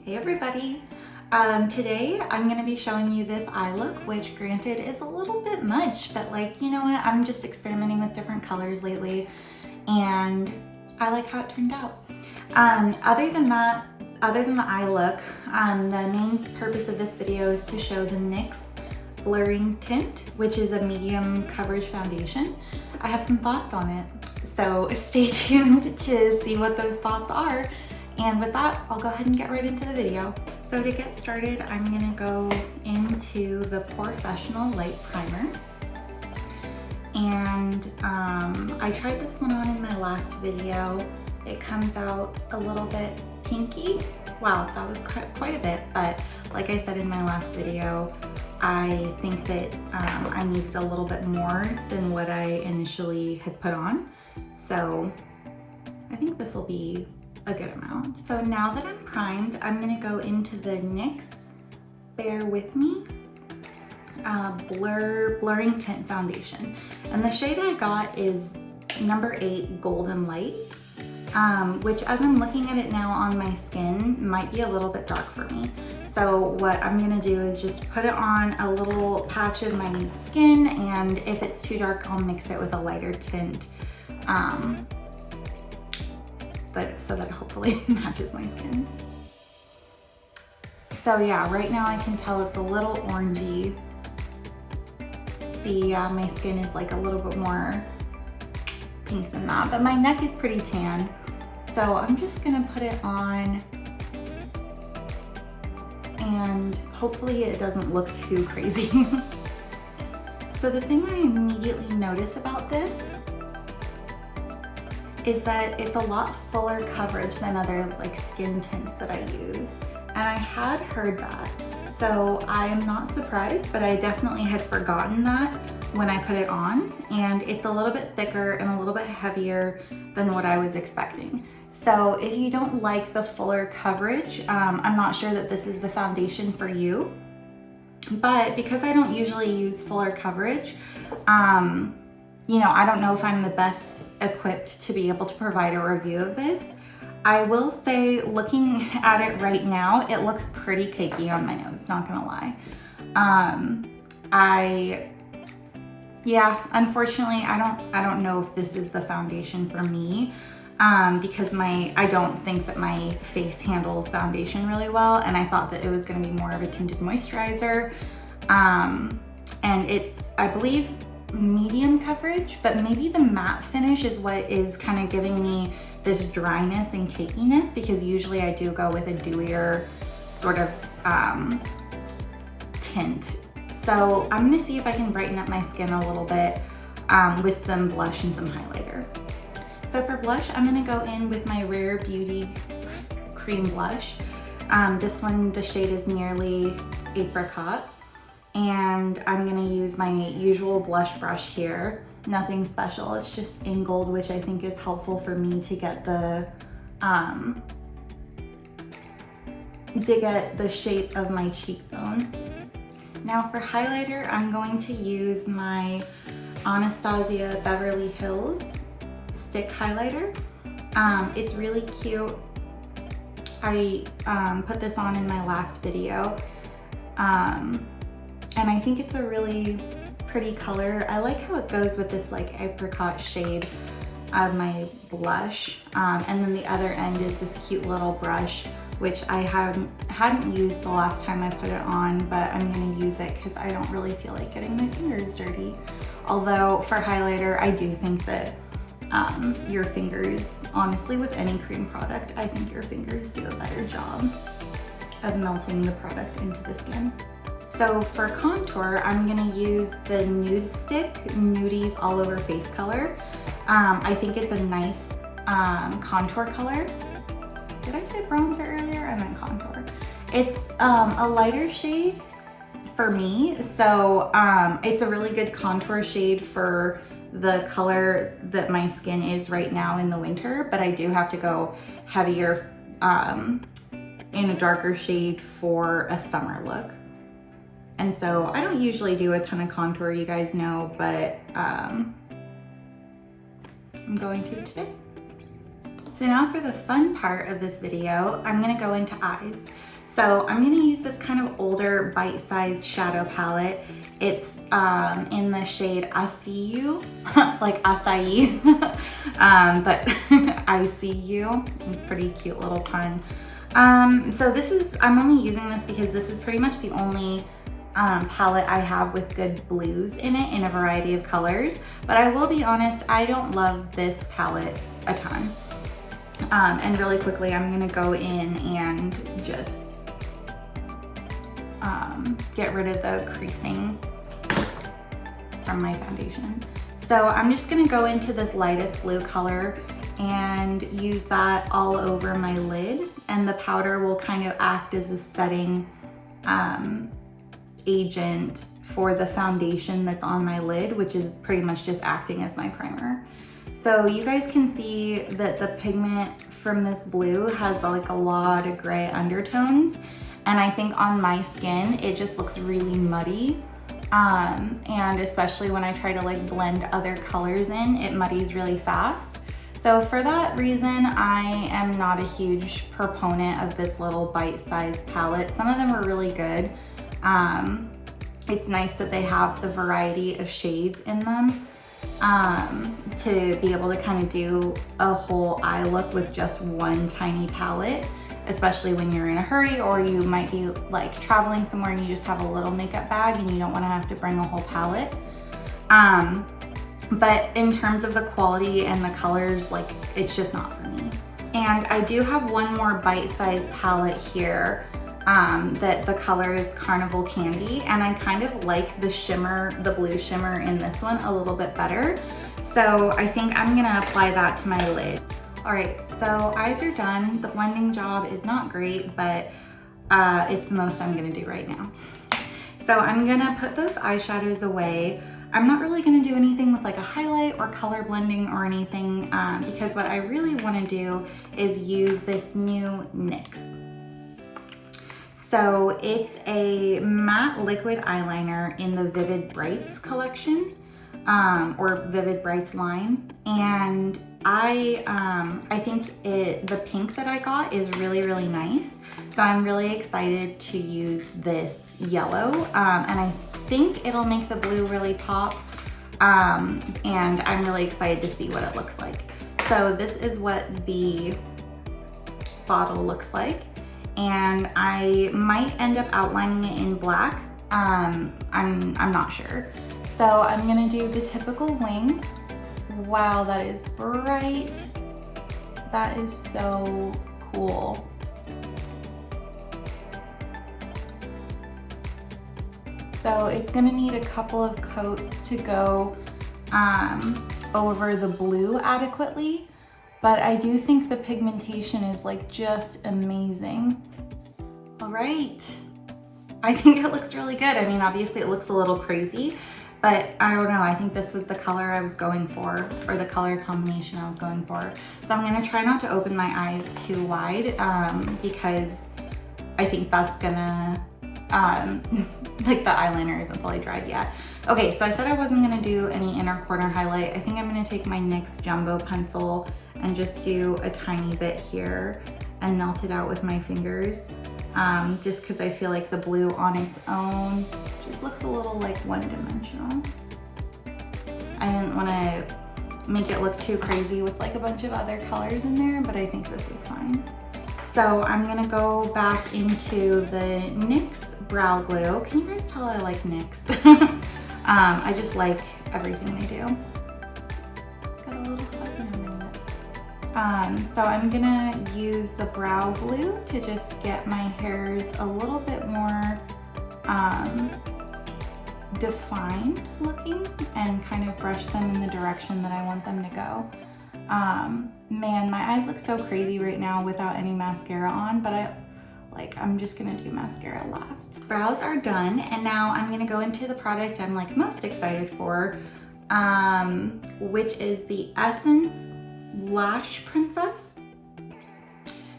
Hey everybody! Today I'm going to be showing you this eye look, which granted is a little bit much, but like, you know what, I'm just experimenting with different colors lately and I like how it turned out. Other than the eye look, the main purpose of this video is to show the NYX Blurring Tint, which is a medium coverage foundation. I have some thoughts on it, so stay tuned to see what those thoughts are. And with that, I'll go ahead and get right into the video. So to get started, I'm gonna go into the Professional Light Primer. And I tried this one on in my last video. It comes out a little bit pinky. Wow, that was quite a bit, but like I said in my last video, I think that I needed a little bit more than what I initially had put on. So I think this will be a good amount. So now that I'm primed, I'm gonna go into the NYX Bear With Me Blurring Tint Foundation. And the shade I got is number 8 Golden Light, which as I'm looking at it now on my skin might be a little bit dark for me. So what I'm gonna do is just put it on a little patch of my skin, and if it's too dark, I'll mix it with a lighter tint. But so that hopefully matches my skin. So yeah, right now I can tell it's a little orangey. See, my skin is like a little bit more pink than that, but my neck is pretty tan. So I'm just gonna put it on and hopefully it doesn't look too crazy. So the thing I immediately notice about this is that it's a lot fuller coverage than other like skin tints that I use. And I had heard that. So I am not surprised, but I definitely had forgotten that when I put it on. And it's a little bit thicker and a little bit heavier than what I was expecting. So if you don't like the fuller coverage, I'm not sure that this is the foundation for you. But because I don't usually use fuller coverage, you know, I don't know if I'm the best equipped to be able to provide a review of this. I will say, looking at it right now, it looks pretty cakey on my nose, not gonna lie. Yeah, unfortunately, I don't know if this is the foundation for me, because I don't think that my face handles foundation really well, and I thought that it was gonna be more of a tinted moisturizer. And it's, I believe, medium coverage, but maybe the matte finish is what is kind of giving me this dryness and cakiness, because usually I do go with a dewier sort of tint. So I'm gonna see if I can brighten up my skin a little bit with some blush and some highlighter. So for blush, I'm gonna go in with my Rare Beauty Cream Blush. This one, the shade is Nearly Apricot. And I'm gonna use my usual blush brush here. Nothing special, it's just in gold, which I think is helpful for me to get the shape of my cheekbone. Now for highlighter, I'm going to use my Anastasia Beverly Hills stick highlighter. It's really cute. I put this on in my last video. And I think it's a really pretty color. I like how it goes with this like apricot shade of my blush. And then the other end is this cute little brush, which I hadn't used the last time I put it on, but I'm gonna use it because I don't really feel like getting my fingers dirty. Although for highlighter, I do think that your fingers, honestly with any cream product, I think your fingers do a better job of melting the product into the skin. So for contour, I'm gonna use the Nude Stick Nudies All Over Face color. I think it's a nice contour color. Did I say bronzer earlier? I meant contour. It's a lighter shade for me, so it's a really good contour shade for the color that my skin is right now in the winter, but I do have to go heavier in a darker shade for a summer look. And so I don't usually do a ton of contour, you guys know, but I'm going to today. So now for the fun part of this video, I'm gonna go into eyes. So I'm gonna use this kind of older bite-sized shadow palette. It's in the shade I See You, like acai, but I See You, pretty cute little pun. So this is, I'm only using this because this is pretty much the only palette I have with good blues in it in a variety of colors. But I will be honest, I don't love this palette a ton. And really quickly, I'm gonna go in and just get rid of the creasing from my foundation. So I'm just gonna go into this lightest blue color and use that all over my lid, and the powder will kind of act as a setting agent for the foundation that's on my lid, which is pretty much just acting as my primer. So you guys can see that the pigment from this blue has like a lot of gray undertones, and I think on my skin it just looks really muddy, and especially when I try to like blend other colors in, it muddies really fast. So for that reason, I am not a huge proponent of this little bite-sized palette. Some of them are really good. It's nice that they have the variety of shades in them to be able to kind of do a whole eye look with just one tiny palette, especially when you're in a hurry, or you might be like traveling somewhere and you just have a little makeup bag and you don't want to have to bring a whole palette. But in terms of the quality and the colors, like, it's just not for me. And I do have one more bite-sized palette here that the color is Carnival Candy, and I kind of like the shimmer, the blue shimmer in this one a little bit better. So I think I'm gonna apply that to my lid. All right, so eyes are done. The blending job is not great, but it's the most I'm gonna do right now. So I'm gonna put those eyeshadows away. I'm not really gonna do anything with like a highlight or color blending or anything, because what I really wanna do is use this new NYX. So it's a matte liquid eyeliner in the Vivid Brights collection, or Vivid Brights line. And I think the pink that I got is really, really nice. So I'm really excited to use this yellow, and I think it'll make the blue really pop, and I'm really excited to see what it looks like. So this is what the bottle looks like, and I might end up outlining it in black. I'm not sure. So I'm gonna do the typical wing. Wow, that is bright. That is so cool. So it's gonna need a couple of coats to go over the blue adequately, but I do think the pigmentation is like just amazing. All right, I think it looks really good. I mean, obviously it looks a little crazy, but I don't know, I think this was the color I was going for, or the color combination I was going for. So I'm gonna try not to open my eyes too wide, because I think that's gonna, like the eyeliner isn't fully dried yet. Okay, so I said I wasn't gonna do any inner corner highlight. I think I'm gonna take my NYX Jumbo pencil and just do a tiny bit here and melt it out with my fingers. Just because I feel like the blue on its own just looks a little like one-dimensional. I didn't want to make it look too crazy with like a bunch of other colors in there, but I think this is fine. So I'm gonna go back into the NYX Brow Glue. Can you guys tell I like NYX? I just like everything they do. Got a little fuzzy on my lip. So I'm gonna use the brow glue to just get my hairs a little bit more defined looking and kind of brush them in the direction that I want them to go. Man, my eyes look so crazy right now without any mascara on, but I'm just gonna do mascara last. Brows are done, and now I'm gonna go into the product I'm like most excited for, which is the Essence Lash Princess.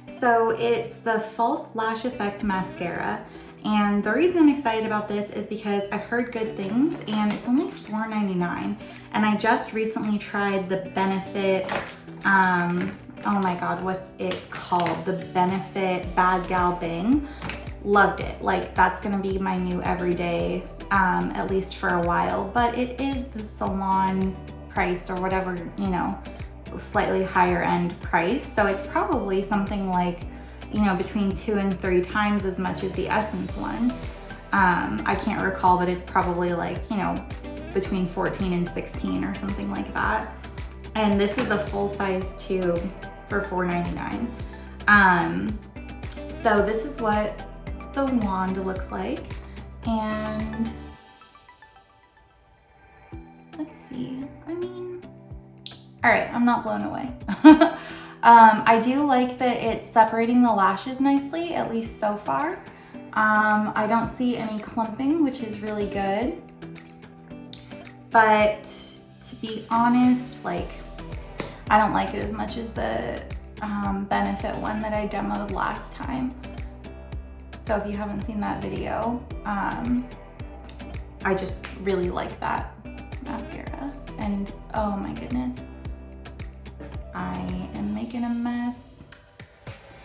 So it's the False Lash Effect Mascara. And the reason I'm excited about this is because I've heard good things, and it's only $4.99. And I just recently tried the Benefit, oh my God, what's it called? The Benefit Bad Gal Bang. loved it. Like that's gonna be my new everyday, at least for a while, but it is the salon price or whatever, you know, slightly higher end price. So it's probably something like, you know, between 2 and 3 times as much as the Essence one. I can't recall, but it's probably like, you know, between 14 and 16 or something like that. And this is a full size tube for $4.99. So this is what the wand looks like. And let's see, I mean, all right, I'm not blown away. I do like that it's separating the lashes nicely, at least so far. I don't see any clumping, which is really good. But to be honest, like, I don't like it as much as the Benefit one that I demoed last time. So if you haven't seen that video, I just really like that mascara. And oh my goodness, I am making a mess.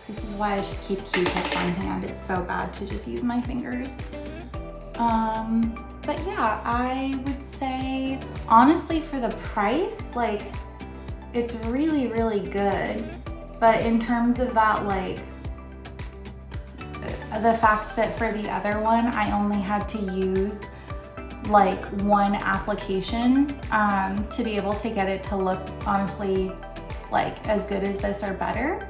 This is why I should keep Q-tips on hand. It's so bad to just use my fingers. But yeah, I would say, honestly, for the price, like, it's really, really good. But in terms of that, like, the fact that for the other one, I only had to use like one application to be able to get it to look, honestly, like as good as this or better,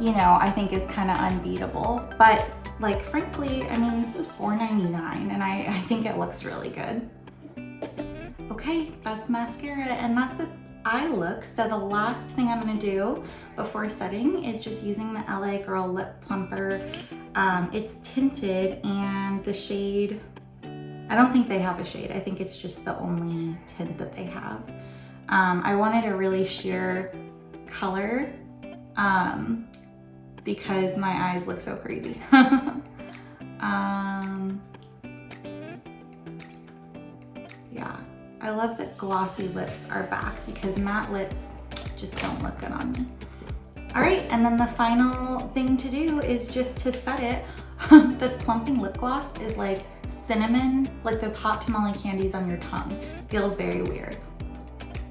you know, I think is kind of unbeatable. But like, frankly, I mean, this is $4.99 and I think it looks really good. Okay, that's mascara and that's the eye look. So the last thing I'm gonna do before setting is just using the LA Girl Lip Plumper. It's tinted and the shade, I don't think they have a shade. I think it's just the only tint that they have. I wanted a really sheer color because my eyes look so crazy. Yeah, I love that glossy lips are back because matte lips just don't look good on me. All right, and then the final thing to do is just to set it. This plumping lip gloss is like cinnamon, like those hot tamale candies on your tongue. Feels very weird,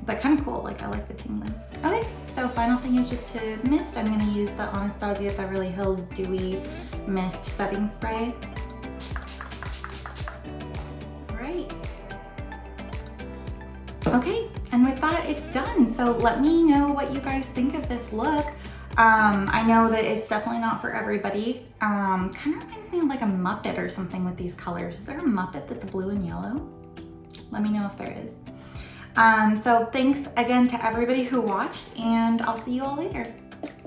but kind of cool. Like, I like the tingling. Okay, so final thing is just to mist. I'm gonna use the Anastasia Beverly Hills Dewy Mist Setting Spray. All right. Okay, and with that, it's done. So let me know what you guys think of this look. I know that it's definitely not for everybody. Kind of reminds me of like a Muppet or something with these colors. Is there a Muppet that's blue and yellow? Let me know if there is. So thanks again to everybody who watched, and I'll see you all later.